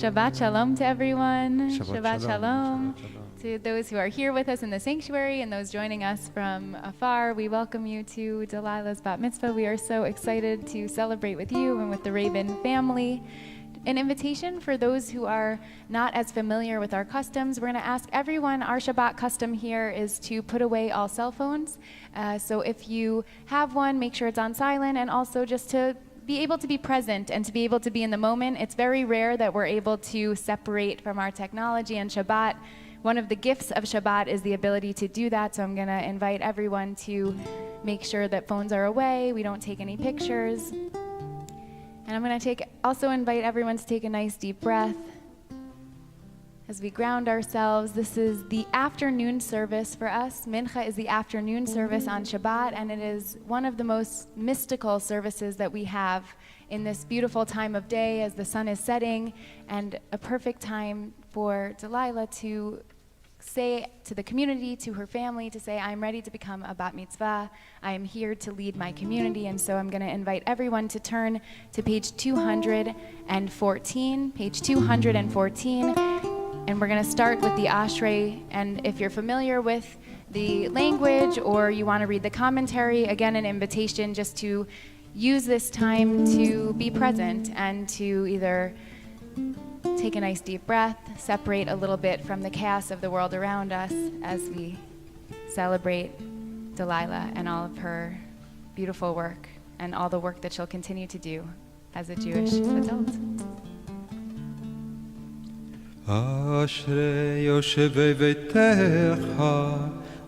Shabbat Shalom to everyone. Shabbat Shalom. To those who are here with us in the sanctuary and those joining us from afar, we welcome you to Delilah's Bat Mitzvah. We are so excited to celebrate with you and with the Raven family. An invitation for those who are not as familiar with our customs. We're going to ask everyone, our Shabbat custom here is to put away all cell phones. So if you have one, make sure it's on silent, and also just to be able to be present and to be able to be in the moment. It's very rare that we're able to separate from our technology on Shabbat. One of the gifts of Shabbat is the ability to do that, so I'm going to invite everyone to make sure that phones are away, we don't take any pictures. And I'm going to also invite everyone to take a nice deep breath as we ground ourselves. This is the afternoon service for us. Mincha is the afternoon service on Shabbat, and it is one of the most mystical services that we have in this beautiful time of day as the sun is setting, and a perfect time for Delilah to say to the community, to her family, to say, I'm ready to become a bat mitzvah. I am here to lead my community. And so I'm going to invite everyone to turn to page 214, page 214. And we're going to start with the Ashrei. And if you're familiar with the language or you want to read the commentary, again, an invitation just to use this time to be present and to either take a nice deep breath, separate a little bit from the chaos of the world around us as we celebrate Delilah and all of her beautiful work and all the work that she'll continue to do as a Jewish adult. אשרי יושבי ביתך,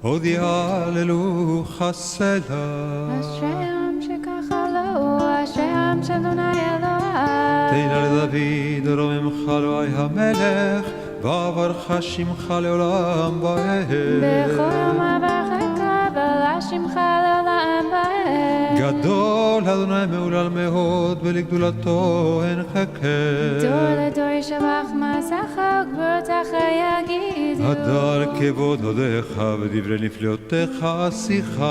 עוד יהללו חסדה. אשרי עם שככה לו, אשרי עם של אדוני אלוהיו. תהילה לדוד רוממך אלוהי המלך, ועברך שמך לעולם ועד. בכל יום אברכך ולשמך לעולם ועד. גדול אדוני מהולל מאוד, ולגדולתו אין חקר. דור לדור ישבח מעשיך וגבורתך יגיד. הדר כבוד הודיך ודברי נפלאותיך עשיך.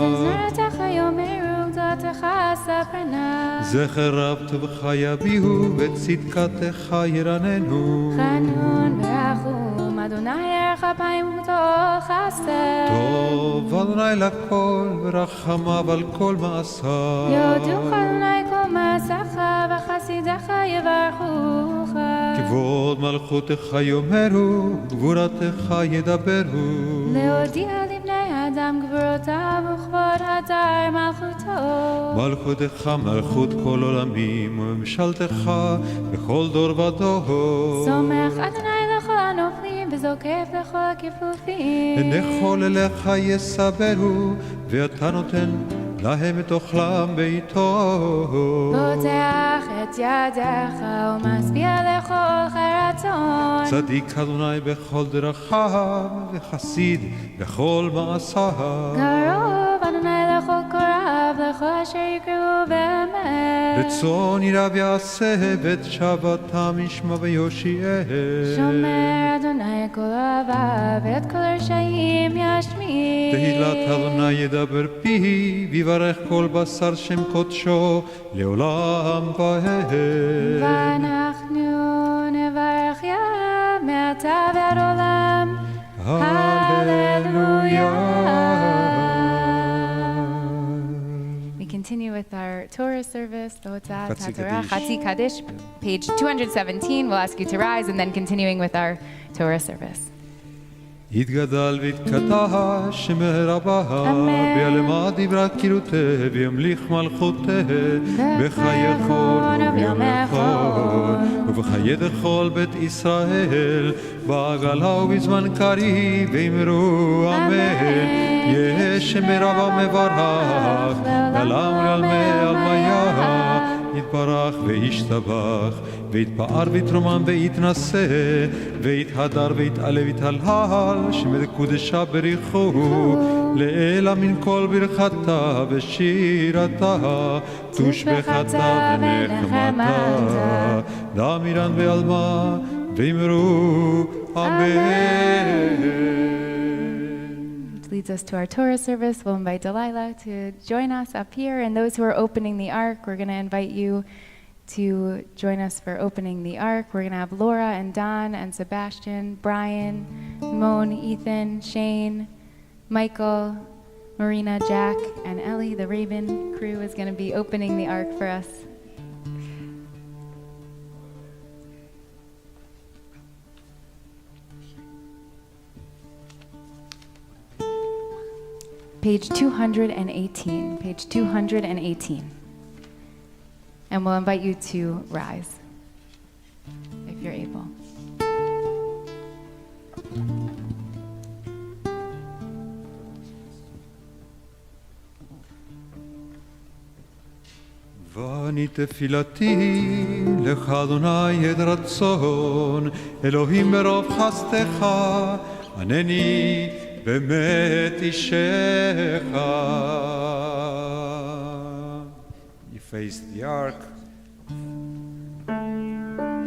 וזמרתך יאמרו גדולתך ספרנה. זכר רב טובך יביאו וצדקתך ירננו. חנון ורחום אדוני ירח אפיים וטול חסד. טוב אדוני לכל ורחמיו על כל מעשיו. יודוך אדוני כל מעשיך וחסידיך יברכוך. כבוד מלכותך יאמרו גבורתך ידברו. להודיע לבני אדם גבורותיו וכבוד הדר מלכותו. מלכותך מלכות כל עולמים וממשלתך בכל דור ודור. סומך אדוני לכל הנופלים וזוקף לכל הכיפופים. לכל אליך יסברו ואתה נותן להם את אוכלם בעיתו. פותח את ידיך ומשביע לכל חרצון. צדיק אדוני בכל דרכיו וחסיד בכל מעשיו. קרוב אדוני לכל קורב לכל אשר יקראו באמת. רצון ירב יעשה ואת שבתם ישמע ויושיעם. שומר אדוני כל אוהביו ואת כל רשעים ישמיע. תהילת אדוני ידבר פיו ויברך כל בשר שם קודשו לעולם ועד. ואנחנו נברך יה מעתה ועד עולם. Hallelujah. We continue with our Torah service, Hotzat HaTorah, Chatzi Kaddish, page 217. We'll ask you to rise, and then continuing with our Torah service. יתגדל ויתקדש שמי רבה, ויעלמה דברה קירותה, וימליך מלכותה, בחיי חול וביום נכון, ובחיי דכל בית ישראל, בעגלה ובזמן קריב, ואמרו אמן. יש שמי רבה מברך, לעולם ולעלמי עלמיה, יתברך וישתבח, ויתפאר ויתרומם ויתנשא, ויתהדר ויתעלה ויתהלל, שמי קודשה בריחו, לאלה מן כל ברכתה ושירתה, תושבחתה ונחמתה, דמירן ועלמה, ואמרו אמן. Leads us to our Torah service. We'll invite Delilah to join us up here, and those who are opening the ark, we're going to invite you to join us for opening the Ark. We're going to have Laura and Don and Sebastian, Brian, Simone, Ethan, Shane, Michael, Marina, Jack, and Ellie. The Raven crew is going to be opening the Ark for us. Page 218, page 218. And we'll invite you to rise, if you're able. ואני תפילתי לך אדוני את רצון אלוהים ברוב חסדך ענני באמת אישך. You face the ark.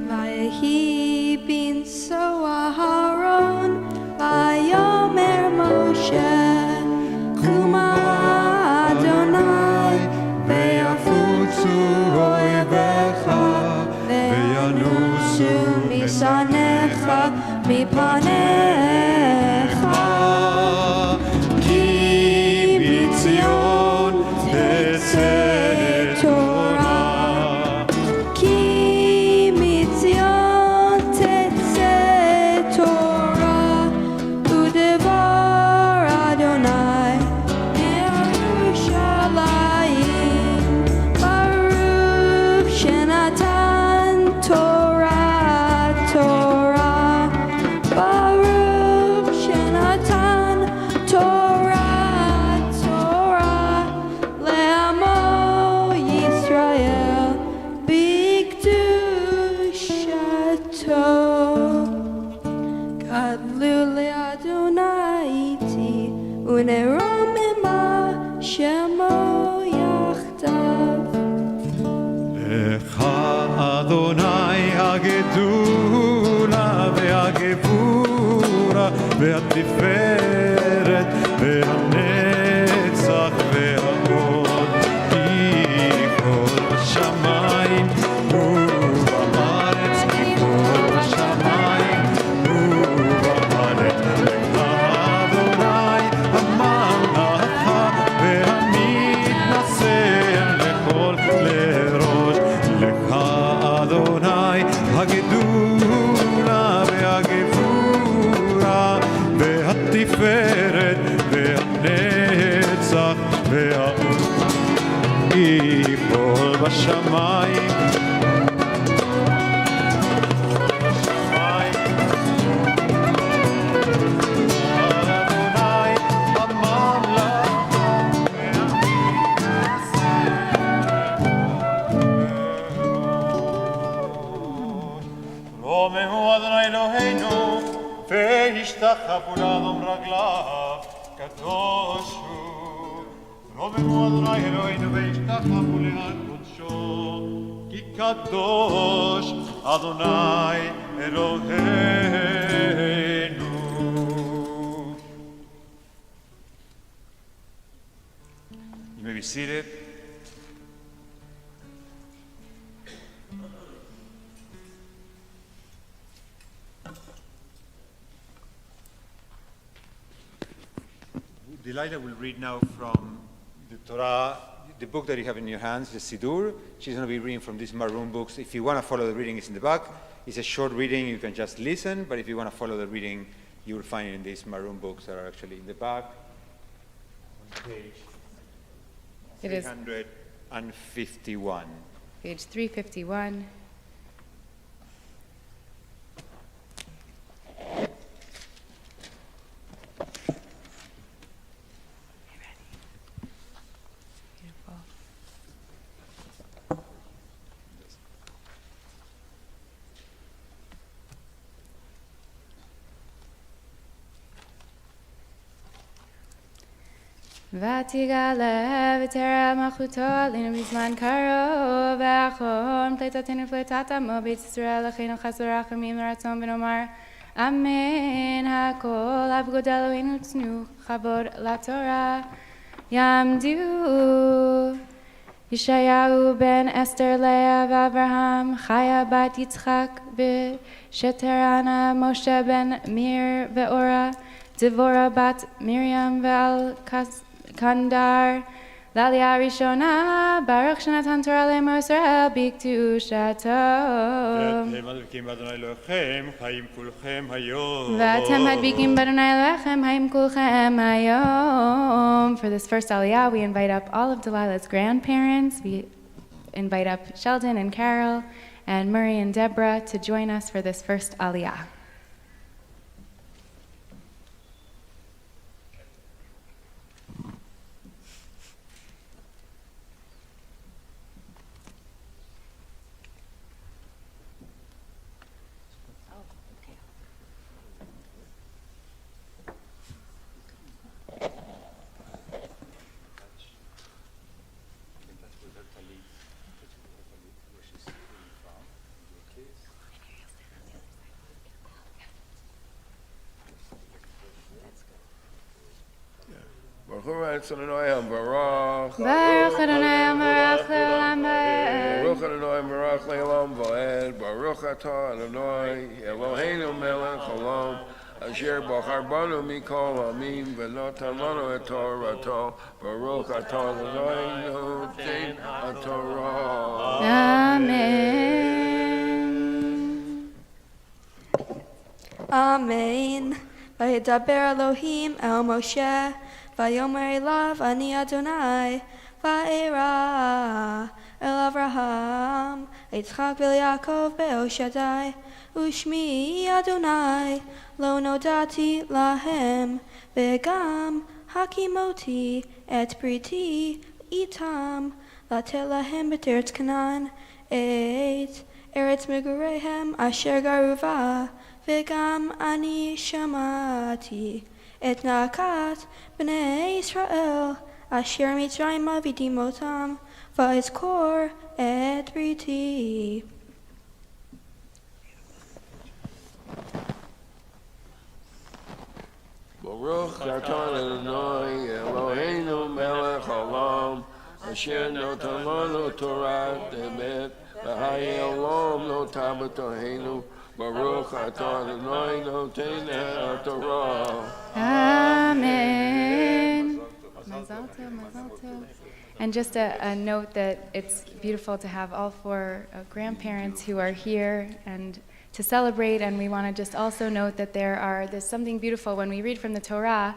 ויהי בנשוא אהרון ויאמר משה קומה אדוני ויפוצו אויביך וינוסו משנאיך מפניך כי מציון תצא תורה כי מציון תצא תורה ודבר אדוני מירושלים ברוך שנתן תורה תורה ברוך שנתן תורה תורה לעמו ישראל בקדושתו גדלו לאדוני איתי ונרוממה שמו יחדיו לך אדוני הגדולה והגבורה והתפארת והנצח וההוד כי כל בשמיים ובארץ כי כל בשמיים ובארץ לך אדוני הממלכה והמתנשא לכל לראש לך אדוני הגדולה והגבורה והתפארת והנצח והאור יפול בשמיים אדוני הממלכה רוממו אדוני אלוהינו והשתחוו לאדום רגליו קדוש הוא רוממו אדוני אלוהינו והשתחוו לעד קודשו כי קדוש אדוני אלוהינו. You may be seated. Delilah will read now from the Torah, the book that you have in your hands, the Siddur. She's going to be reading from these maroon books. If you want to follow the reading, it's in the back. It's a short reading, you can just listen, but if you want to follow the reading, you will find it in these maroon books that are actually in the back. On page It is 351. page 351. ותגלה ותראה מלכותו עלינו בזמן קרוב ואחרון פליטתנו פליטת עמו בית ישראל אחינו חסר רחמים ורצון ונאמר אמן הכל עבוד אלוהינו תנו כבוד לתורה יעמדו Yeshayahu ben Esther Leah Abraham, Chaya bat Yitzchak Sheterana Moshe ben Mir ve'Ora, Devorah bat Miriam ve'al Kandar, Lalia Rishona, Baruch Shanatan Torah le'Mo Yisrael, Biktu Shato. V'atem hadbikim b'Adonai Elohechem, hayim kulchem hayom. For this first Aliyah, we invite up all of Delilah's grandparents. We invite up Sheldon and Carol and Murray and Deborah to join us for this first Aliyah. Baruch Adonai Baruch Adonai Baruch Le'olam Baruch Adonai Baruch Le'olam Va'ed Baruch Atah Adonai Eloheinu Melech Haolam Asher Bachar Banu Mikol Hamim V'notan Lanu Et Torato Baruch Atah Adonai Noten HaTorah. Amen. Amen. Vayedaber Elohim el Moshe, Vayomer elav ani Adonai, Va'era el Avraham, Yitzchak v'Yaakov be'el Shaddai, Ushmi Adonai, lo nodati lahem, Ve'gam hakimoti et briti itam, Latet lahem b'teretz Canaan, et eretz megurehem asher garuva, V'gam ani shamati et nakat b'nei Yisrael asher mitzrayim avidim otam va'ezkor et briti. Baruch Atah Adonai Eloheinu Melech Haolam Asher notan lanu Torah Emet v'hayei olam lo tabatoheinu Baruch Atah Adonai Noten HaTorah. Amen. Mazal tov, mazal tov. And just a note that it's beautiful to have all four grandparents who are here and to celebrate. And we want to just also note that there's something beautiful when we read from the Torah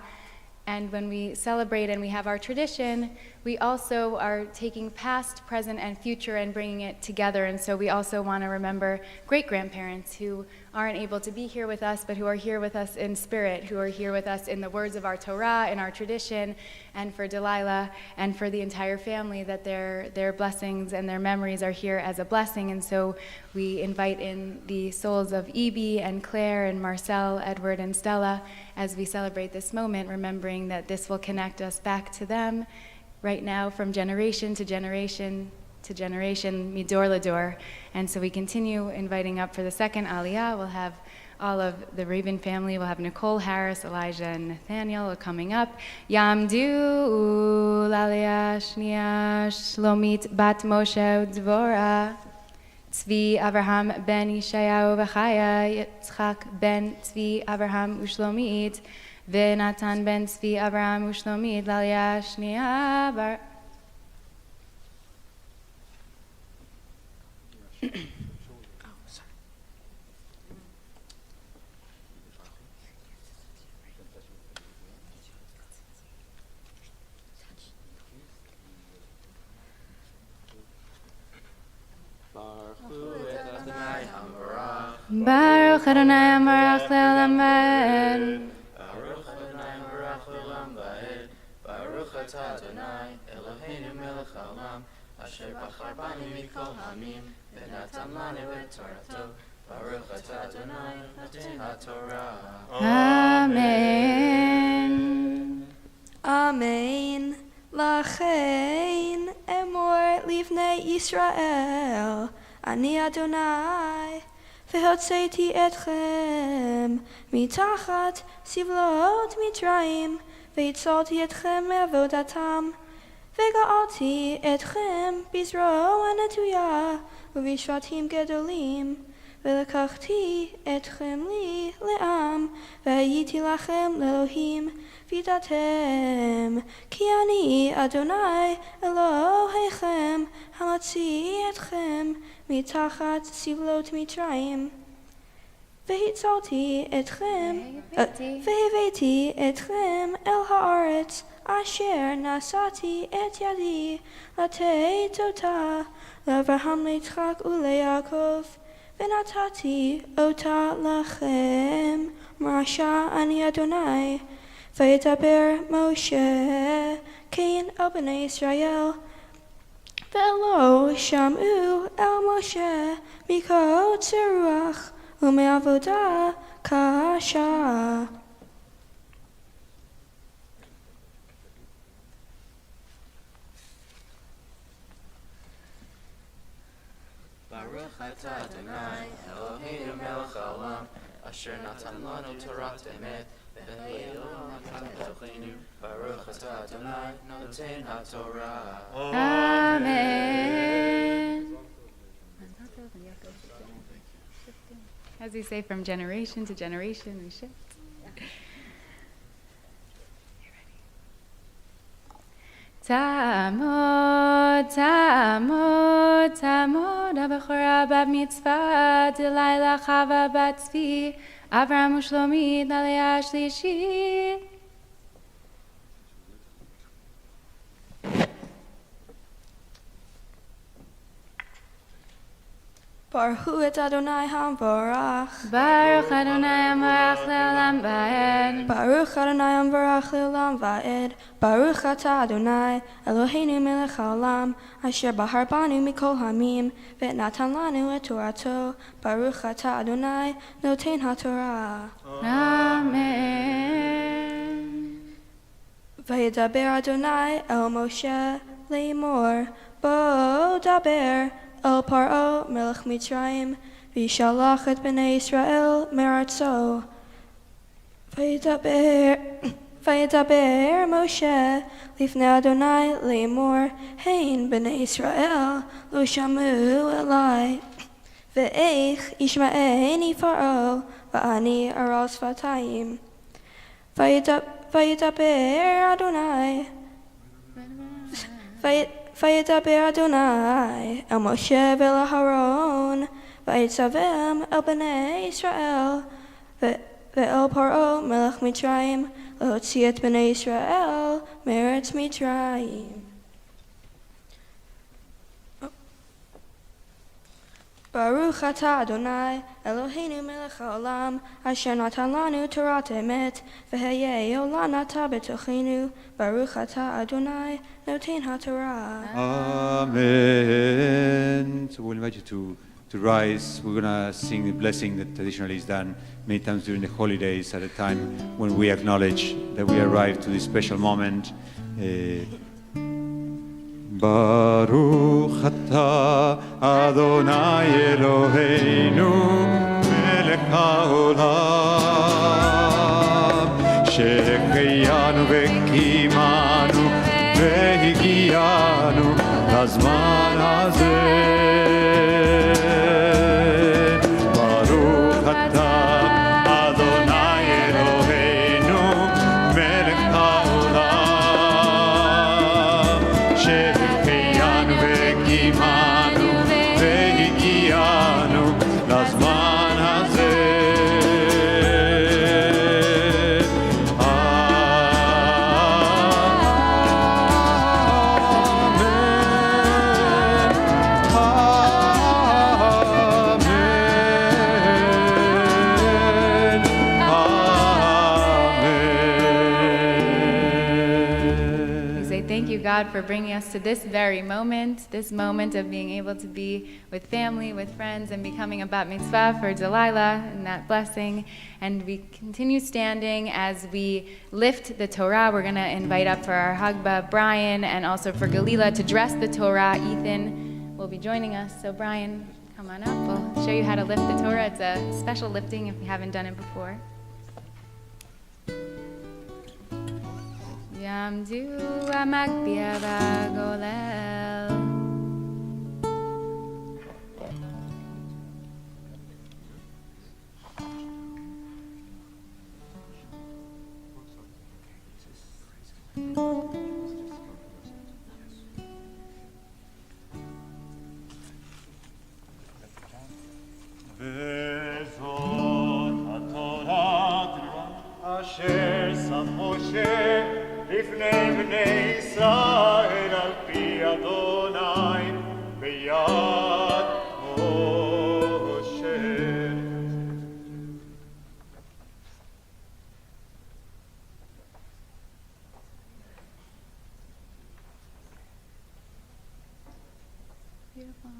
and when we celebrate and we have our tradition, we also are taking past, present, and future and bringing it together. And so we also want to remember great-grandparents who aren't able to be here with us, but who are here with us in spirit, who are here with us in the words of our Torah, in our tradition, and for Delilah, and for the entire family, that their blessings and their memories are here as a blessing. And so we invite in the souls of Ibi and Claire and Marcel, Edward, and Stella as we celebrate this moment, remembering that this will connect us back to them right now from generation to generation to generation, midor lador. And so we continue inviting up for the second Aliyah. We'll have all of the Priven family. We'll have Nicole, Harris, Elijah, and Nathaniel coming up. Yamdu Lalia Shnia Shlomit Bat Moshe Dvorah. Tzvi Avraham ben Yeshayahu v'Chaya Yitzchak ben Tzvi Avraham uShlomit v'Natan ben Tzvi Avraham uShlomit Lalia Shnia Bar. Baruch Adonai Amarach Le'olam Va'ed. Baruch Adonai Amarach Le'olam Va'ed. Baruch Atah Adonai Eloheinu Melech Haolam Asher Bachar Banu Mikol Hamim V'natan Lanu Et Torato. Baruch Atah Adonai Noten HaTorah. Amen. Amen. Lachein emor livnei Yisrael ani Adonai v'hotzeti etchem mitachat sivlot Mitzrayim v'hitzolti etchem me'avodatam וגאלתי אתכם בזרוע נטויה ובשבטים גדולים ולקחתי אתכם לי לעם והייתי לכם לאלוהים וידעתם כי אני אדוני אלוהיכם המוציא אתכם מתחת סבלות מצרים והצלתי אתכם והבאתי אתכם אל הארץ אשר נשאתי את ידי לתת אותה לאברהם ליצחק וליעקב ונתתי אותה לכם מרשה אני אדוני וידבר משה כן אל בני ישראל ולא שמעו אל משה מקוצר רוח ומעבודה קשה. Baruch atah Adonai, Eloheinu melech haolam, asher natan lanu torat emet, v'le'olam natan b'tochenu. Baruch atah Adonai, noten haTorah. Amen. As we say, from generation to generation, we shift. Tamod, tamod, tamod, הבכורה בת מצווה, דלילה חווה בת צבי, אברהם ושלומית, לעלייה השלישית. ברכו את אדוני המבורך. ברוך אדוני המבורך לעולם ועד. ברוך אדוני המבורך לעולם ועד. ברוך אתה אדוני אלוהינו מלך העולם אשר בחר בנו מכל העמים ונתן לנו את תורתו. ברוך אתה אדוני נותן התורה. אמן. וידבר אדוני אל משה לאמור בוא דבר אל פרעה מלך מצרים וישלח את בני ישראל מארצו. וידבר משה לפני אדוני לאמור הן בני ישראל לא שמעו אלי ואיך ישמעני פרעה ואני ארל שפתיים. וידבר אדוני וידבר אדוני אל משה ואל אהרון ויצווהם אל בני ישראל ואל פרעה מלך מצרים להוציא את בני ישראל מארץ מצרים. ברוך אתה אדוני אלוהינו מלך העולם אשר נתן לנו תורת אמת והיה עולם אתה בתוכנו. ברוך אתה אדוני נותן התורה. Amen. So we'll invite you to rise. We're going to sing the blessing that traditionally is done many times during the holidays at a time when we acknowledge that we arrived to this special moment. Baruch atah Adonai Eloheinu melech haolam שהחיינו וקיימנו והגיענו לזמן הזה. ברוך אתה אדוני אלוהינו מלך העולם שהחיינו וקיימנו והגיענו לזמן הזה. God, for bringing us to this very moment, this moment of being able to be with family, with friends, and becoming a bat mitzvah for Delilah and that blessing. And we continue standing as we lift the Torah. We're going to invite up for our Hagba Brian and also for Galila to dress the Torah. Ethan will be joining us. So Brian, come on up. We'll show you how to lift the Torah. It's a special lifting if you haven't done it before. Yamdu Amakbia Bagolel. אשר שם משה לפני בני ישראל על פי אדוני ביד משה. Beautiful.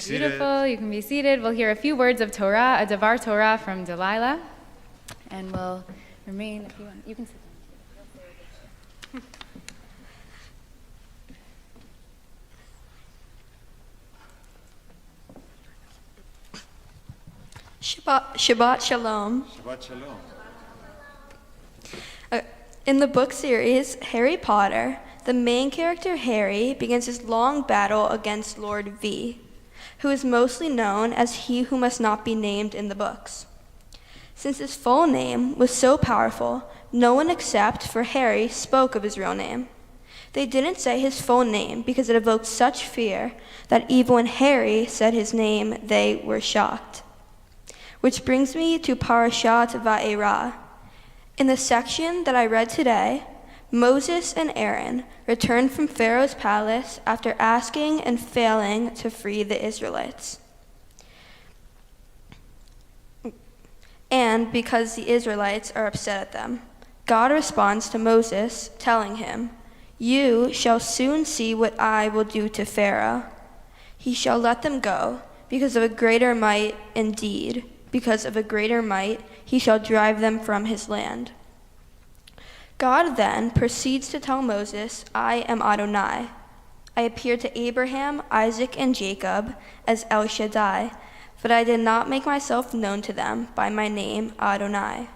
Beautiful. You can be seated. We'll hear a few words of Torah, a Davar Torah from Delilah, and we'll remain. If you want, you can sit down. Shabbat Shalom. Shabbat Shalom. In the book series Harry Potter, the main character Harry begins his long battle against Lord V, who is mostly known as he who must not be named in the books. Since his full name was so powerful, no one except for Harry spoke of his real name. They didn't say his full name because it evoked such fear that even when Harry said his name, they were shocked. Which brings me to Parashat Va'era. In the section that I read today, Moses and Aaron returned from Pharaoh's palace after asking and failing to free the Israelites. And because the Israelites are upset at them, God responds to Moses, telling him, "You shall soon see what I will do to Pharaoh. He shall let them go because of a greater might, indeed, because of a greater might he shall drive them from his land." God then proceeds to tell Moses, "I am Adonai. I appeared to Abraham, Isaac, and Jacob as El Shaddai, but I did not make myself known to them by my name, Adonai."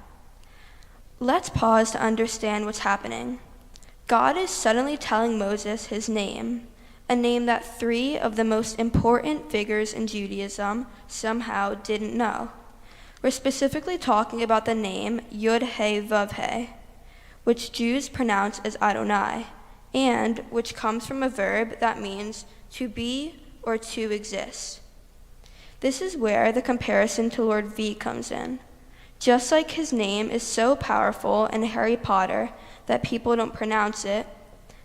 Let's pause to understand what's happening. God is suddenly telling Moses his name, a name that 3 of the most important figures in Judaism somehow didn't know. We're specifically talking about the name Yud-He-Vav-He, which Jews pronounce as Adonai, and which comes from a verb that means to be or to exist. This is where the comparison to Lord V comes in. Just like his name is so powerful in Harry Potter that people don't pronounce it,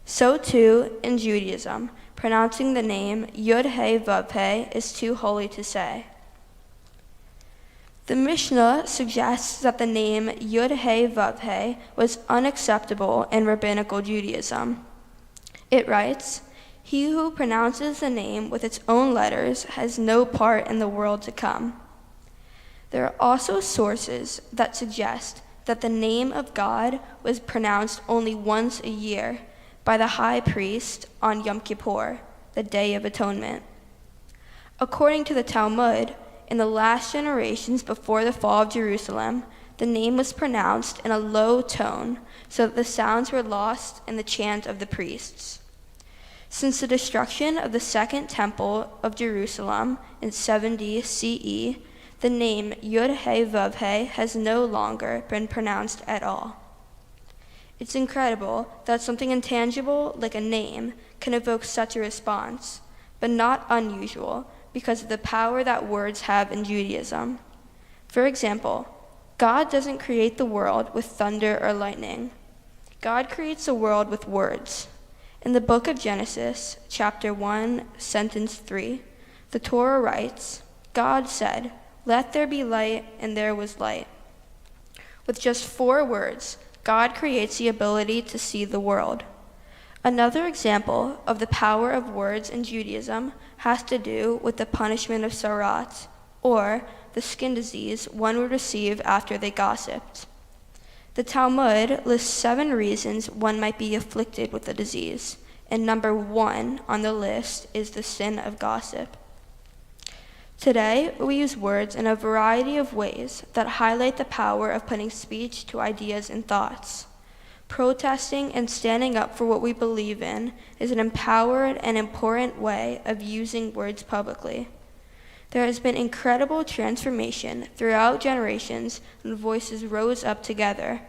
so too in Judaism, pronouncing the name Yud-He-Vav-He is too holy to say. The Mishnah suggests that the name Yud-He-Vav-He was unacceptable in rabbinical Judaism. It writes, "He who pronounces the name with its own letters has no part in the world to come." There are also sources that suggest that the name of God was pronounced only once a year by the high priest on Yom Kippur, the Day of Atonement. According to the Talmud, in the last generations before the fall of Jerusalem, the name was pronounced in a low tone so that the sounds were lost in the chant of the priests. Since the destruction of the Second Temple of Jerusalem in 70 CE, the name Yud-He-Vav-He has no longer been pronounced at all. It's incredible that something intangible like a name can evoke such a response, but not unusual because of the power that words have in Judaism. For example, God doesn't create the world with thunder or lightning. God creates the world with words. In the book of Genesis, chapter 1, sentence 3, the Torah writes, "God said, 'Let there be light,' and there was light." With just 4 words, God creates the ability to see the world. Another example of the power of words in Judaism has to do with the punishment of sarat, or the skin disease one would receive after they gossiped. The Talmud lists 7 reasons one might be afflicted with the disease, and number 1 on the list is the sin of gossip. Today, we use words in a variety of ways that highlight the power of putting speech to ideas and thoughts. Protesting and standing up for what we believe in is an empowered and important way of using words publicly. There has been incredible transformation throughout generations when voices rose up together.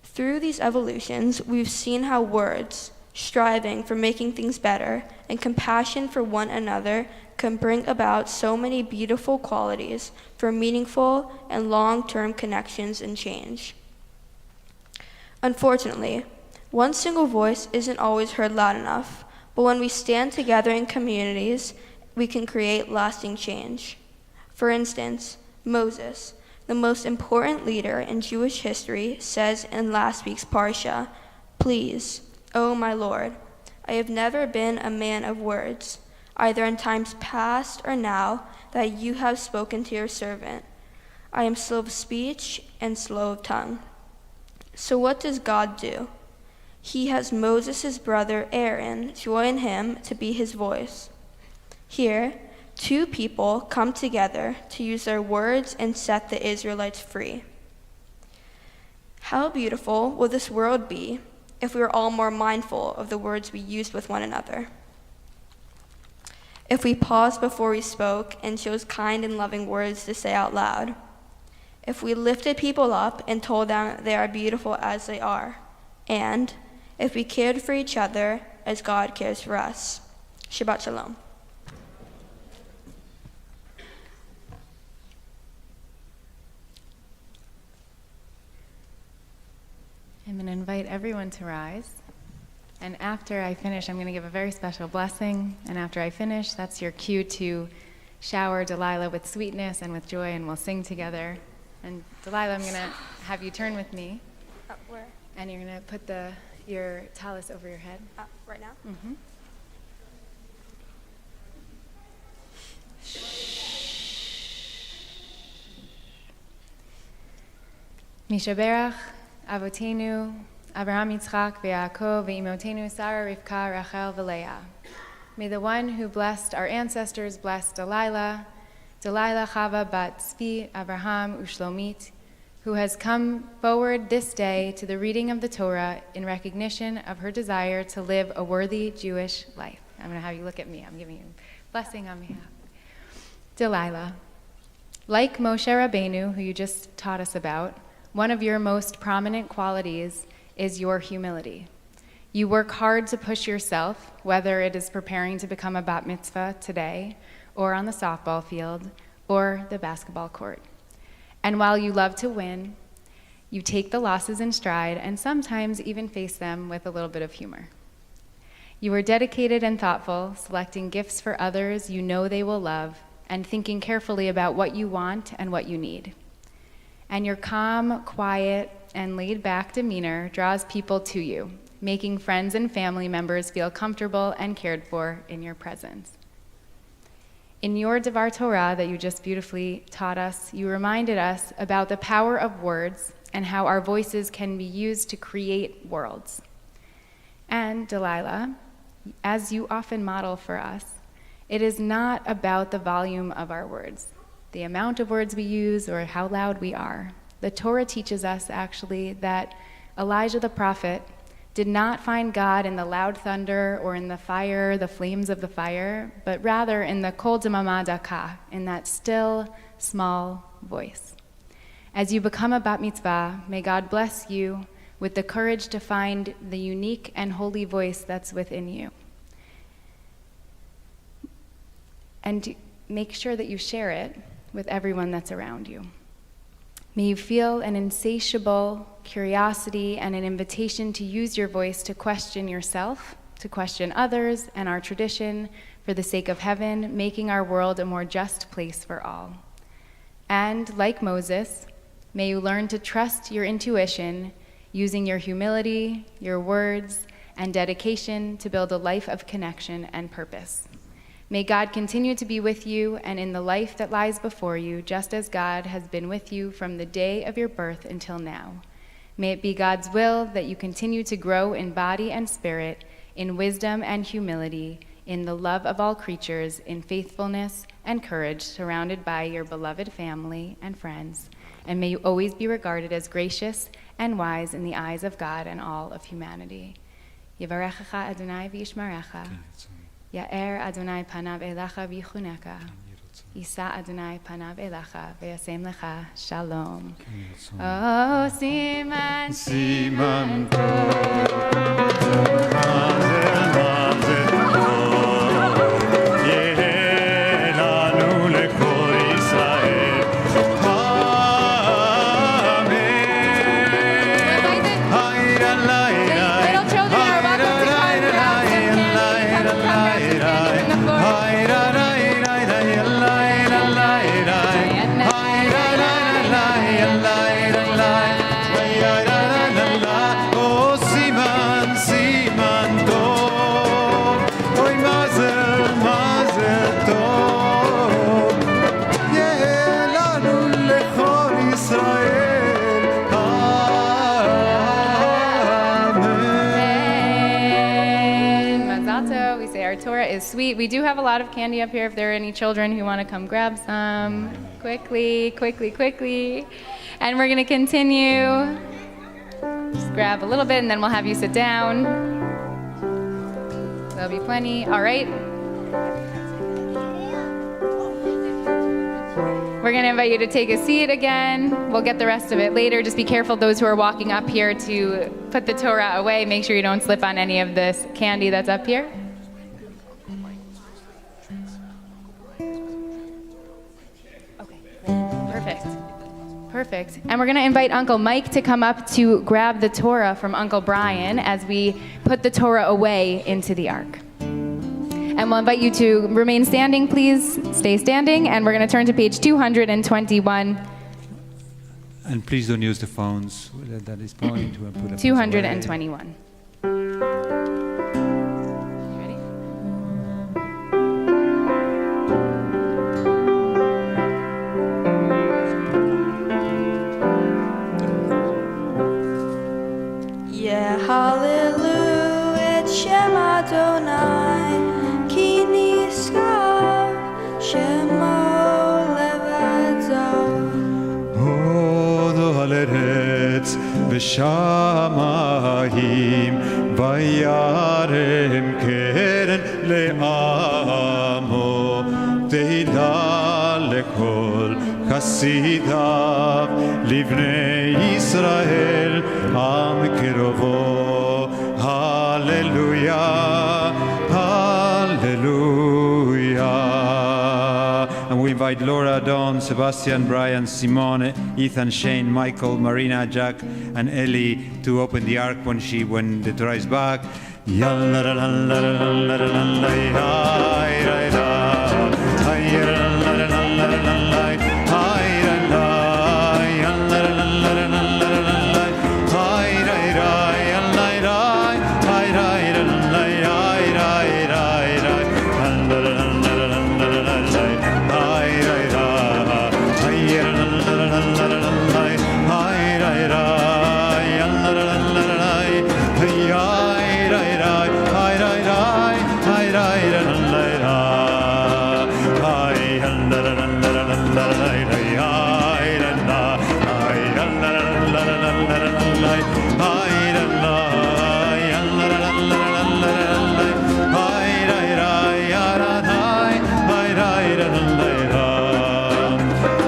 Through these evolutions, we've seen how words, striving for making things better, and compassion for one another can bring about so many beautiful qualities for meaningful and long-term connections and change. Unfortunately, one single voice isn't always heard loud enough, but when we stand together in communities, we can create lasting change. For instance, Moses, the most important leader in Jewish history, says in last week's Parsha, "Please, O my Lord, I have never been a man of words, either in times past or now, that you have spoken to your servant. I am slow of speech and slow of tongue." So what does God do? He has Moses' brother Aaron join him to be his voice. Here, 2 people come together to use their words and set the Israelites free. How beautiful will this world be if we were all more mindful of the words we used with one another? If we paused before we spoke and chose kind and loving words to say out loud. If we lifted people up and told them they are beautiful as they are. And if we cared for each other as God cares for us. Shabbat Shalom. I'm going to invite everyone to rise. And after I finish, I'm going to give a very special blessing. And after I finish, that's your cue to shower Delilah with sweetness and with joy, and we'll sing together. And Delilah, I'm going to have you turn with me. Where? And you're going to put your tallis over your head. Right now? Mm-hmm. Mishaberach Avotenu Abraham, Yitzchak, Ve'Yaakov, Ve'imotenu Sarah, Rivka, Rachel, V'Leah. May the one who blessed our ancestors bless Delilah, Chava bat Tzvi, Abraham, Ushlomit, who has come forward this day to the reading of the Torah in recognition of her desire to live a worthy Jewish life. I'm going to have you look at me. I'm giving you a blessing on behalf. Delilah, like Moshe Rabbeinu, who you just taught us about, one of your most prominent qualities is your humility. You work hard to push yourself, whether it is preparing to become a bat mitzvah today, or on the softball field, or the basketball court. And while you love to win, you take the losses in stride and sometimes even face them with a little bit of humor. You are dedicated and thoughtful, selecting gifts for others you know they will love, and thinking carefully about what you want and what you need. And your calm, quiet, and laid-back demeanor draws people to you, making friends and family members feel comfortable and cared for in your presence. In your Devar Torah that you just beautifully taught us, you reminded us about the power of words and how our voices can be used to create worlds. And Delilah, as you often model for us, it is not about the volume of our words, the amount of words we use or how loud we are. The Torah teaches us actually that Elijah the prophet did not find God in the loud thunder or in the fire, the flames of the fire, but rather in the kol demama daka, in that still, small voice. As you become a bat mitzvah, may God bless you with the courage to find the unique and holy voice that's within you. And make sure that you share it with everyone that's around you. May you feel an insatiable curiosity and an invitation to use your voice to question yourself, to question others and our tradition for the sake of heaven, making our world a more just place for all. And like Moses, may you learn to trust your intuition, using your humility, your words, and dedication to build a life of connection and purpose. May God continue to be with you and in the life that lies before you, just as God has been with you from the day of your birth until now. May it be God's will that you continue to grow in body and spirit, in wisdom and humility, in the love of all creatures, in faithfulness and courage, surrounded by your beloved family and friends. And may you always be regarded as gracious and wise in the eyes of God and all of humanity. Yivarechecha Adonai v'yishmarecha. Ya'er Adonai panav elecha v'yichuneka. Yisa Adonai panav elecha v'yasem lecha shalom. Oh, siman, siman is sweet. We do have a lot of candy up here if there are any children who want to come grab some. Quickly. And we're going to continue. Just grab a little bit and then we'll have you sit down. There'll be plenty. All right. We're going to invite you to take a seat again. We'll get the rest of it later. Just be careful, those who are walking up here, to put the Torah away. Make sure you don't slip on any of this candy that's up here. Perfect. And we're going to invite Uncle Mike to come up to grab the Torah from Uncle Brian as we put the Torah away into the ark. And we'll invite you to remain standing, please. Stay standing. And we're going to turn to page 221. And please don't use the phones that is pointing to and put them 221. Hallelujah, Shem Adonai, Ki niskav, Shemo levado. Hodo al eretz v'shamayim, vayarem keren le'amo, teida lekol chasidav, livnei Yisrael, am kerovo. Hallelujah, hallelujah. And we invite Laura, Don, Sebastian, Brian, Simone, Ethan, Shane, Michael, Marina, Jack, and Ellie to open the ark when the Torah is back.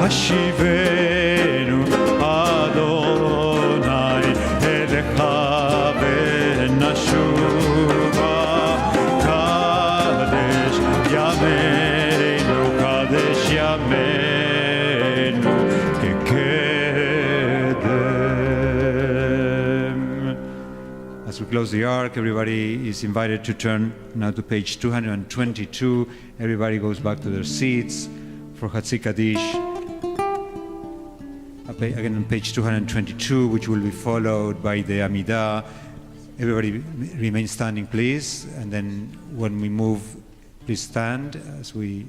השיבנו אדוני אליך ונשובה קדש ימינו כקדם. As we close the ark, everybody is invited to turn now to page 222. Everybody goes back to their seats for Hatzi Kaddish. Again on page 222, which will be followed by the Amidah. Everybody remain standing, please. And then when we move, please stand as we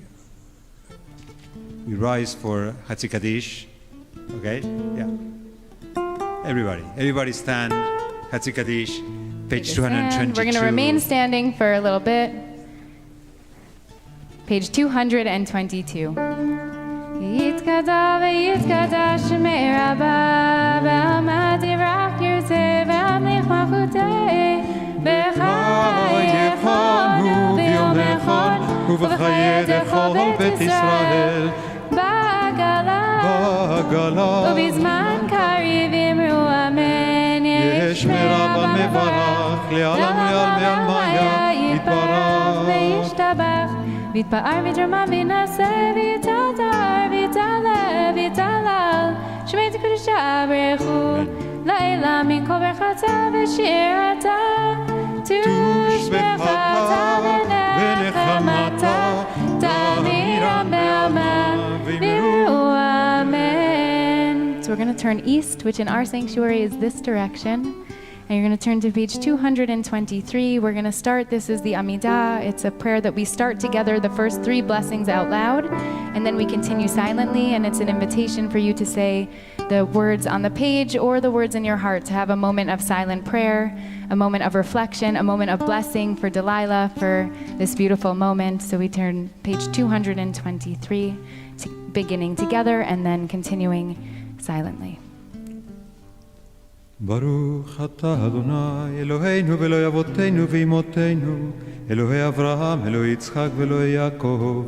rise for Hatzi Kaddish. Okay? Yeah. Everybody stand. Hatzi Kaddish, page 222. We're going to remain standing for a little bit. Page 222. יתקדע ויתקדע שמי רבה ועמד יברח ירצה והמליך מלכותי בחייכנו ביום אחד ובחיי כל בית ישראל בעגלה ובזמן קריב אמרו אמן יש מרבה מברך לעלם לעלמי עלמיה יתברך וישתבח ויתפאר ודרמה וינשא ויתהדר ויתעלה ויתהלל שמי תקדשה ברכו לילה מכל ברכתה ושירתה תושבחתה ונחמתה תמירם בעלמה ואמרו אמן. So we're going to turn east, which in our sanctuary is this direction. And you're going to turn to page 223. We're going to start. This is the Amidah. It's a prayer that we start together, the first three blessings out loud, and then we continue silently. And it's an invitation for you to say the words on the page or the words in your heart, to have a moment of silent prayer, a moment of reflection, a moment of blessing for Delilah, for this beautiful moment. So we turn page 223, beginning together and then continuing silently. ברוך אתה אדוני אלוהינו ואלוהי אבותינו ואמותינו אלוהי אברהם אלוהי יצחק ואלוהי יעקב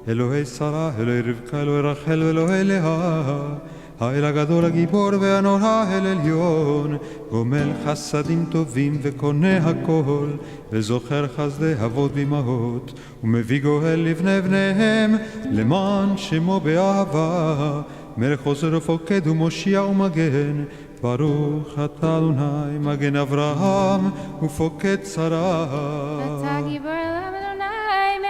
אלוהי שרה אלוהי רבקה אלוהי רחל ואלוהי לאה האל הגדול הגיבור והנורא האל עליון גומל חסדים טובים וקונה הכל וזוכר חסדי אבות ואימהות ומביא גואל לבני בניהם למען שמו באהבה מלך עוזר ופוקד ומושיע ומגן ברוך אתה אדוני מגן אברהם ופוקד שרה. אתה גיבור עולם אדוני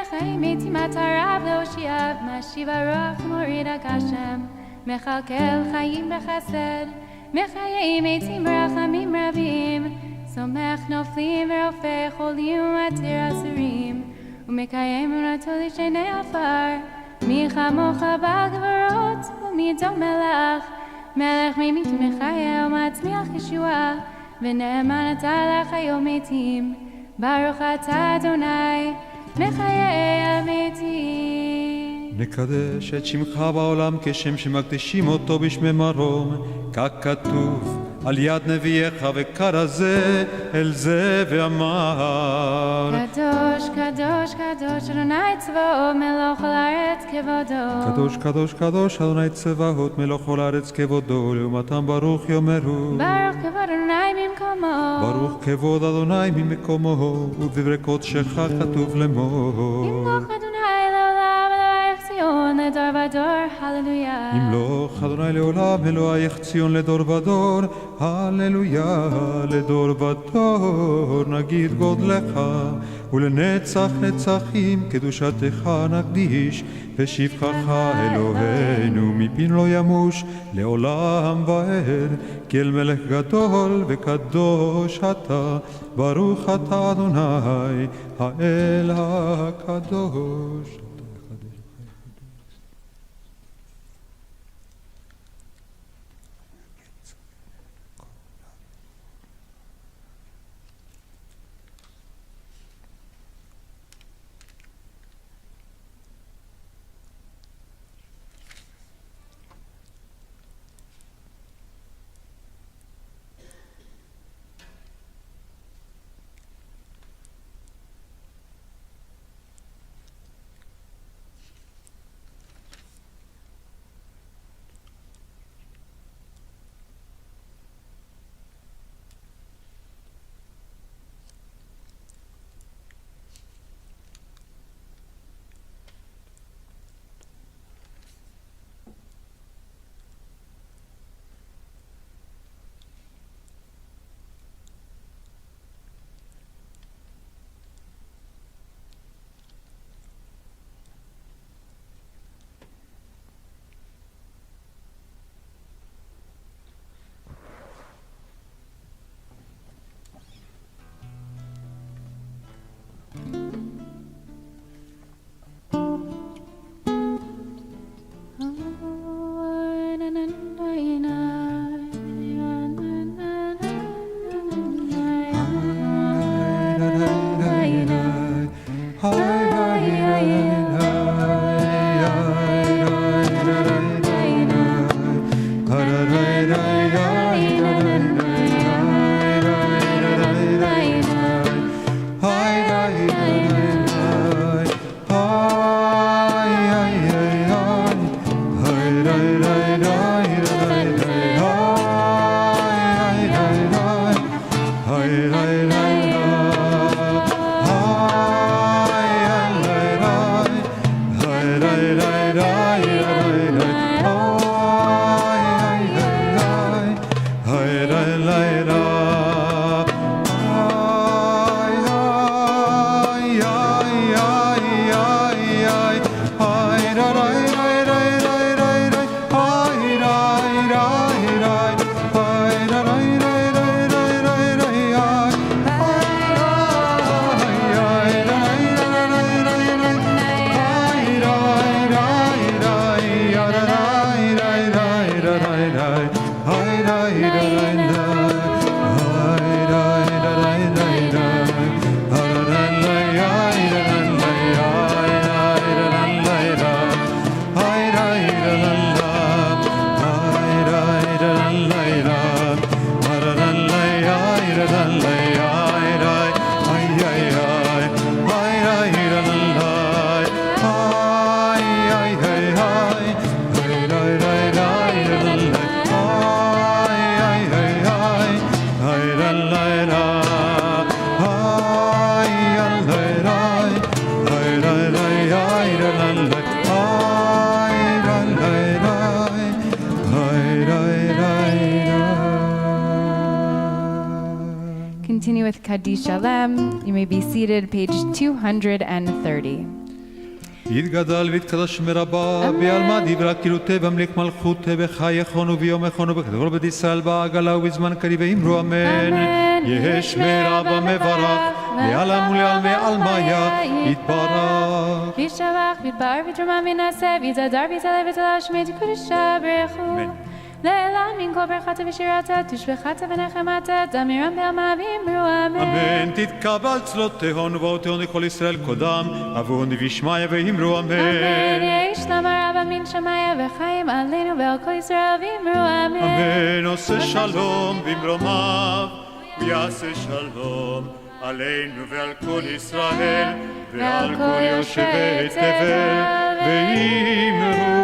מחיים מתימת הרב להושיע משיב הרוח מוריד הגשם מחלקל חיים בחסד מחיי מתים ברחמים רבים סומך נופלים ורופא חולים ומתיר אסורים ומקיים אמונתו לשני עפר מי כמוך בעל גבורות ומי דומה לך מלך ממית ומחיה ומצמיח ישועה ונאמן אתה לחיי מתים ברוך אתה אדוני מחיי המתים. נקדש את שמך בעולם כשם שמקדישים אותו בשמי מרום כך כתוב על יד נביאך וכרזה אל זה ואמר קדוש קדוש קדוש אדוני צבאות מלוך על הארץ כבודו קדוש קדוש קדוש אדוני צבאות מלוך על הארץ כבודו לעומתם ברוך יאמרו ברוך כבוד אדוני ממקומו ברוך כבוד אדוני ממקומו ובדברי קודשך כתוב לאמור ימלוך אדוני לעולם ולברך ציון לדור ודור, הללויה. ימלוך אדוני לעולם, אלוהיך ציון לדור ודור, הללויה לדור ודור, נגיד גודלך, ולנצח נצחים קדושתך נקדיש, ושבחך אלוהינו מפין לא ימוש, לעולם ועד, כי אל מלך גדול וקדוש אתה, ברוך אתה אדוני, האל הקדוש. Continue with Kaddish Shalem. You may be seated, page 230. יתגדל ויתקדש מרבה, בעלמא דברה קילותה במליך מלכותה, בחייכון וביום יכון ובכדור בית ישראל בעגלה ובזמן קריב ואמרו אמן. יש מרבה מברך, לעלם ולעלמי עלמיה יתברך. וישבח ויתברך ויתרומם וינשא ויתהדר ויתעלה ותלשמד קודשה ברכו. לעילם מן כל ברכתה ושירתה, תשבחתה ונחמתה, דמירם בעלמא ואמרו אמן. אמן. תתקבל צלותיהון ובאותיהון לכל ישראל קודם, אבון וישמעיה ואמרו אמן. אמן. יהי שלום הרבה מן שמיה וחיים עלינו ועל כל ישראל ואמרו אמן. אמן. עושה שלום במרומיו, ויעשה שלום עלינו ועל כל ישראל, ועל כל יושבי תבל, ואמרו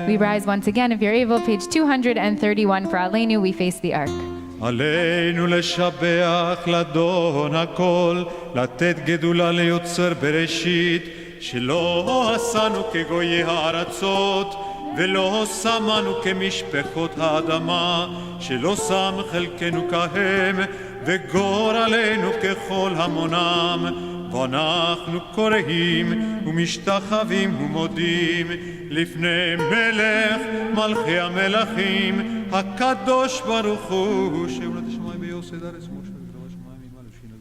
We rise once again, if you're able, page 231 for Aleinu, we face the ark. עלינו לשבח לדון הכל, לתת גדולה ליוצר בראשית, שלא עשנו כגויי הארצות, ולא שמנו כמשפחות האדמה, שלא שם חלקנו כהם, וגורלנו ככל המונם, ואנחנו קוראים ומשתחווים ומודים לפני מלך מלכי המלכים, הקדוש ברוך הוא, שאולת השמיים ויוסד ארץ משה וגרוע השמיים עמה לשין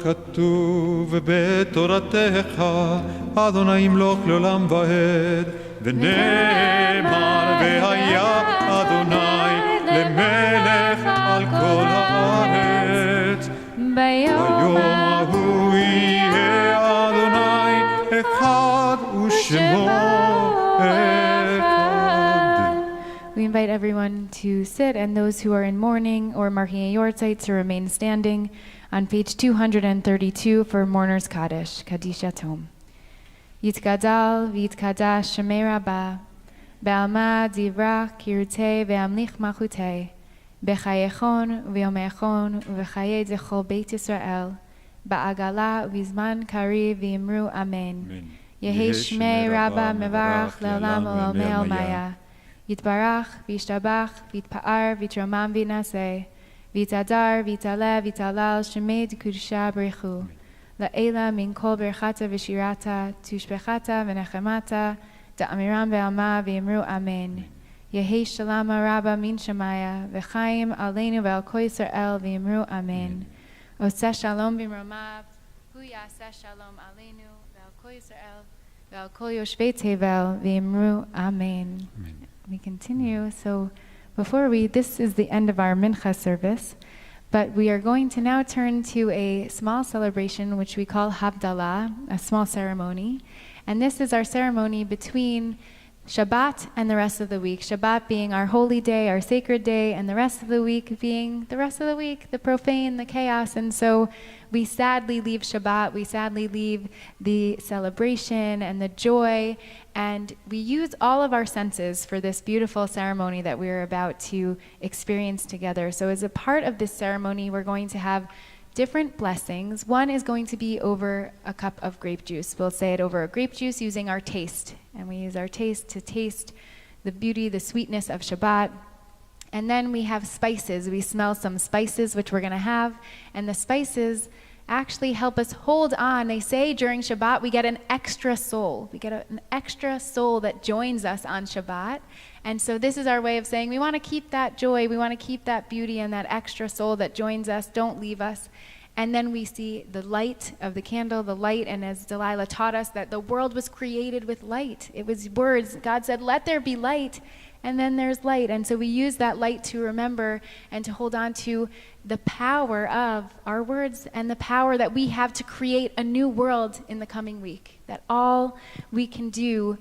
כתוב בתורתך, אדוני ימלוך לעולם ועד, ונאמר והיה אדוני למלך על כל הארץ. ביום ההוא יהיה אדוני אחד ושמו אחד. We invite everyone to sit, and those who are in mourning or marking a yortzeit to remain standing on page 232 for Mourner's Kaddish, Kaddish Yatom. Yitgadal v'yitkadash Shemei Rabbah, Be'alma divra kirutei ve'amlich machutei, B'chayechon v'yomechon v'chayei zechol Beit Yisrael, Ba'agala v'zman kari v'imru Amen. Yehi Shemei Rabbah mevarach le'olam olomei olmaya, Yitbarach v'yishtabach v'yitpa'ar v'yitromam v'yinaseh, V'yitadar, v'yitaleh, v'yitalal, shemei d'kudusha b'rechu. La'ela min kol berchata v'shirata, tushbechata v'nechemata, da'amiram ve'alma v'yimru amen. Yehi shalama rabba min shamaya, v'chaim aleinu ve'al kol Yisrael v'yimru amen. Oseh shalom b'mromav, hu yaseh shalom aleinu ve'al kol Yisrael, ve'al kol yoshvei tevel v'yimru amen. We continue, so this is the end of our Mincha service, but we are going to now turn to a small celebration which we call Havdalah, a small ceremony. And this is our ceremony between Shabbat and the rest of the week. Shabbat being our holy day, our sacred day, and the rest of the week being the rest of the week, the profane, the chaos. And so we sadly leave Shabbat, we sadly leave the celebration and the joy, and we use all of our senses for this beautiful ceremony that we're about to experience together. So as a part of this ceremony, we're going to have different blessings. One is going to be over a cup of grape juice. We'll say it over a grape juice using our taste. And we use our taste to taste the beauty, the sweetness of Shabbat. And then we have spices. We smell some spices, which we're going to have. And the spices actually help us hold on. They say during Shabbat we get an extra soul. We get an extra soul that joins us on Shabbat. And so this is our way of saying we want to keep that joy, we want to keep that beauty and that extra soul that joins us. Don't leave us. And then we see the light of the candle, the light, and as Delilah taught us, that the world was created with light. It was words. God said, let there be light, and then there's light. And so we use that light to remember and to hold on to the power of our words and the power that we have to create a new world in the coming week. That all we can do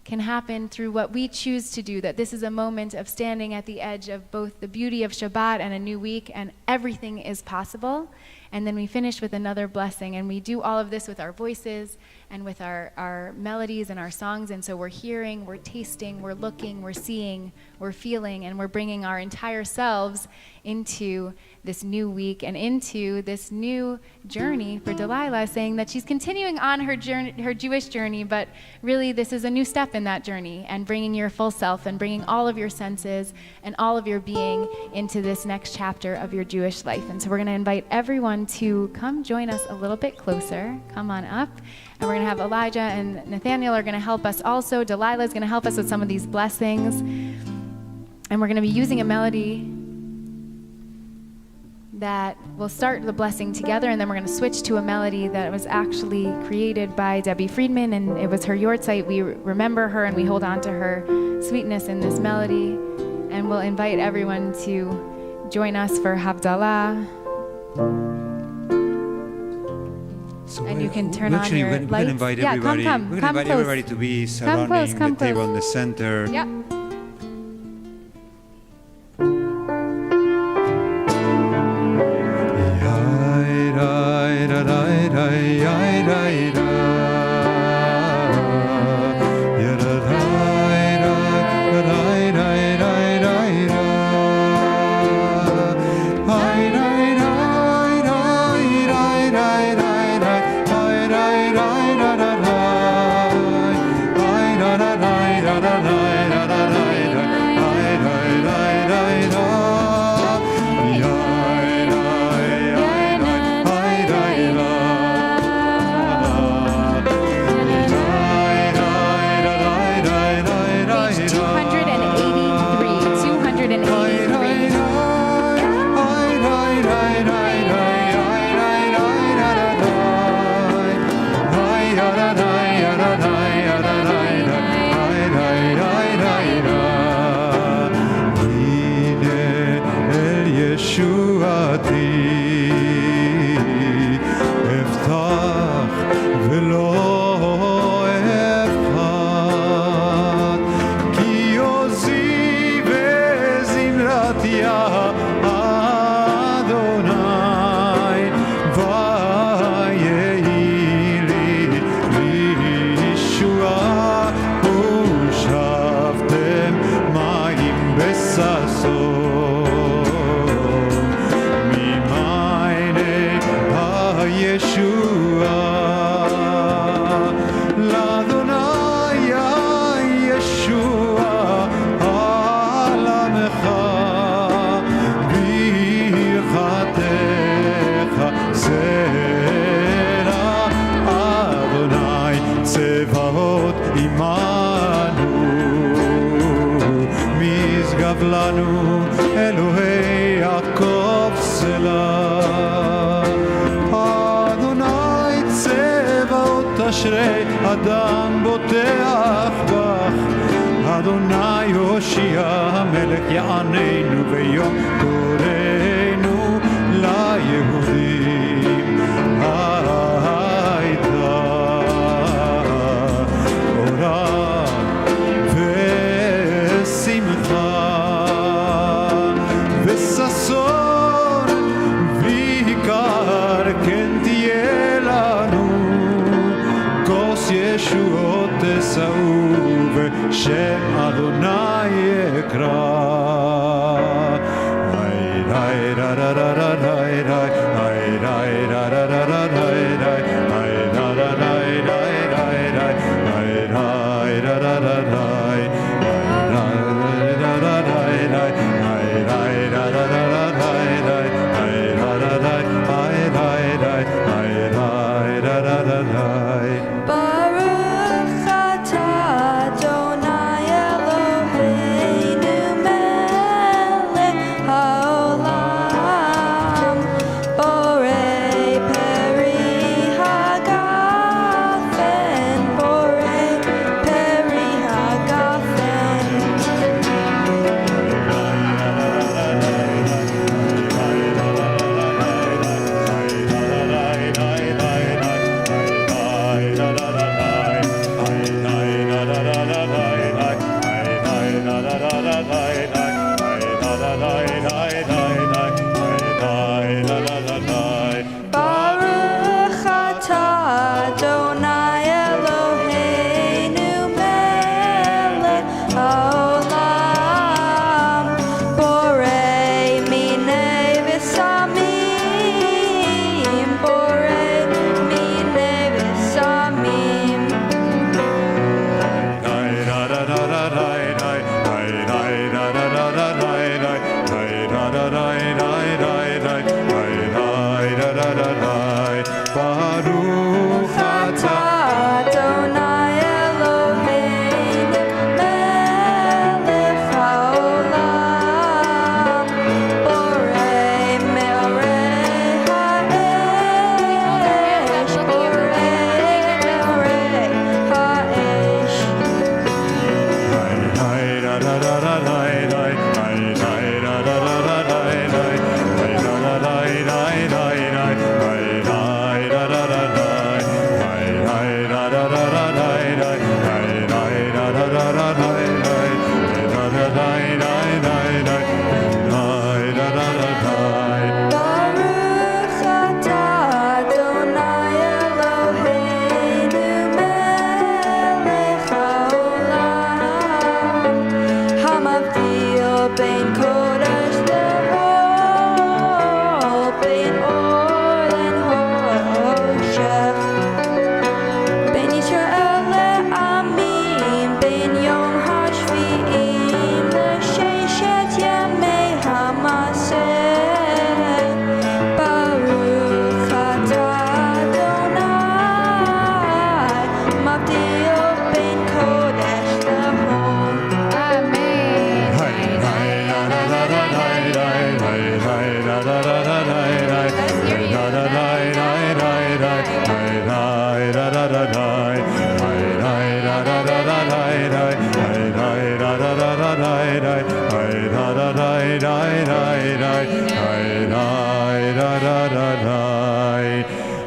can happen through what we choose to do, that this is a moment of standing at the edge of both the beauty of Shabbat and a new week, and everything is possible. And then we finish with another blessing, and we do all of this with our voices and with our melodies and our songs. And so we're hearing, we're tasting, we're looking, we're seeing, we're feeling, and we're bringing our entire selves into this new week and into this new journey for Delilah, saying that she's continuing on her journey, her Jewish journey, but really this is a new step in that journey, and bringing your full self and bringing all of your senses and all of your being into this next chapter of your Jewish life. And so we're going to invite everyone to come join us a little bit closer. Come on up. And we're going to have Elijah and Nathaniel are going to help us also. Delilah is going to help us with some of these blessings. And we're going to be using a melody that will start the blessing together, and then we're going to switch to a melody that was actually created by Debbie Friedman, and it was her yortzeit. We remember her and we hold on to her sweetness in this melody, and we'll invite everyone to join us for Havdalah. So and you can turn on your lights. We're going to invite everybody. We're going to invite everybody to be surrounding the table in the center. Yeah.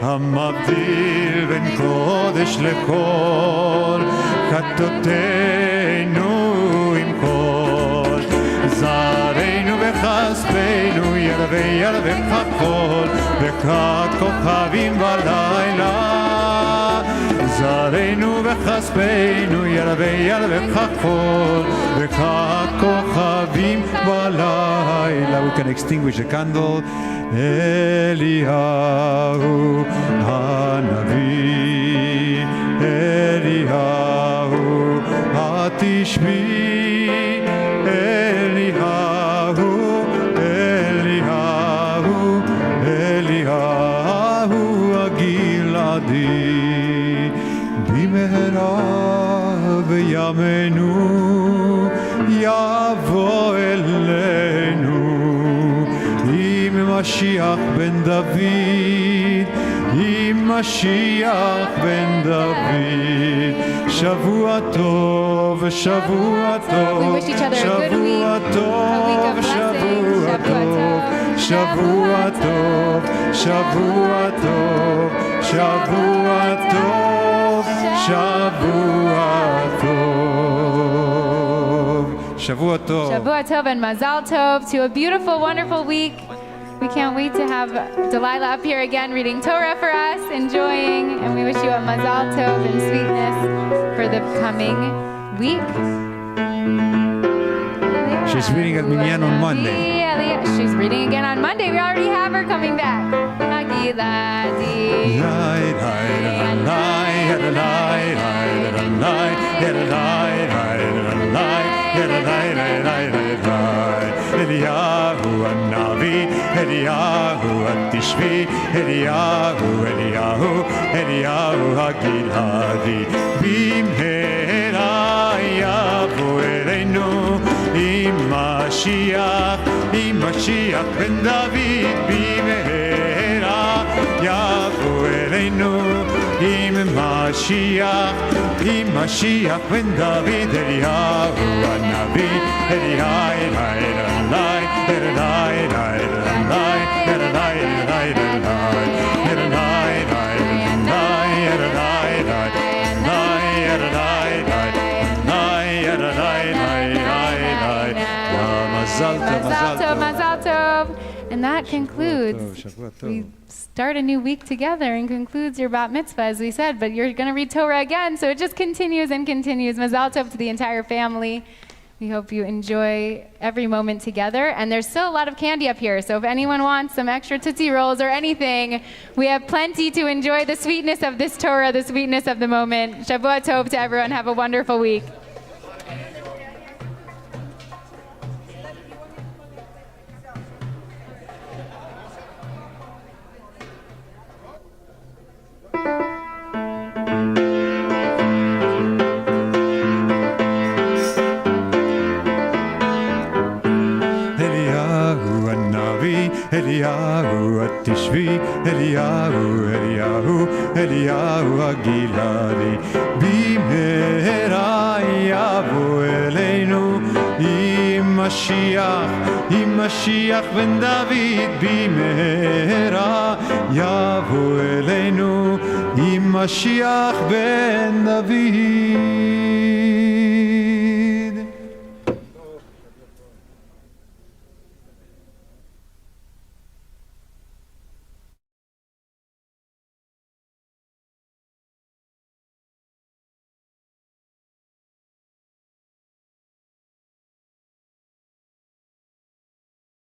המבדיל בין קודש לכל, חטאותינו עם כל, זרענו וכספנו ירווה ירווה כל, וככוכבים בלילה. זרענו וכספנו ירווה ירווה כל, וככוכבים בלילה. We can extinguish the candle. אליהו הנביא, אליהו התשבי, אליהו, אליהו, אליהו הגלעדי, במהרה בימינו יבוא אלינו. משיח בן דוד, עם משיח בן דוד, שבוע טוב, שבוע טוב, שבוע טוב, שבוע טוב, שבוע טוב, שבוע טוב, שבוע טוב, שבוע טוב, שבוע טוב. Shavua Tov and Mazal Tov to a beautiful, wonderful week. We can't wait to have Delilah up here again reading Torah for us, enjoying, and we wish you a Mazal Tov and sweetness for the coming week. She's reading at Minyan on Monday. She's reading again on Monday. We already have her coming back. Eliyahu הנביא, אליהו התשבי, אליהו, אליהו, אליהו הגלעדי, במהרה יבוא אלינו עם משיח בן דוד, במהרה יבוא אלינו עם משיח בן דוד, אליהו הנביא, אליהו, Mazal Tov, Mazal Tov. And that concludes, we start a new week together and concludes your bat mitzvah, as we said, but you're going to read Torah again, so it just continues and continues. Mazal Tov to the entire family. We hope you enjoy every moment together. And there's still a lot of candy up here, so if anyone wants some extra Tootsie Rolls or anything, we have plenty to enjoy the sweetness of this Torah, the sweetness of the moment. Shavua Tov to everyone. Have a wonderful week. אליהו התשבי, אליהו, אליהו, אליהו הגלעדי, במהרה יבוא אלינו עם משיח בן דוד, במהרה יבוא אלינו עם משיח בן דוד.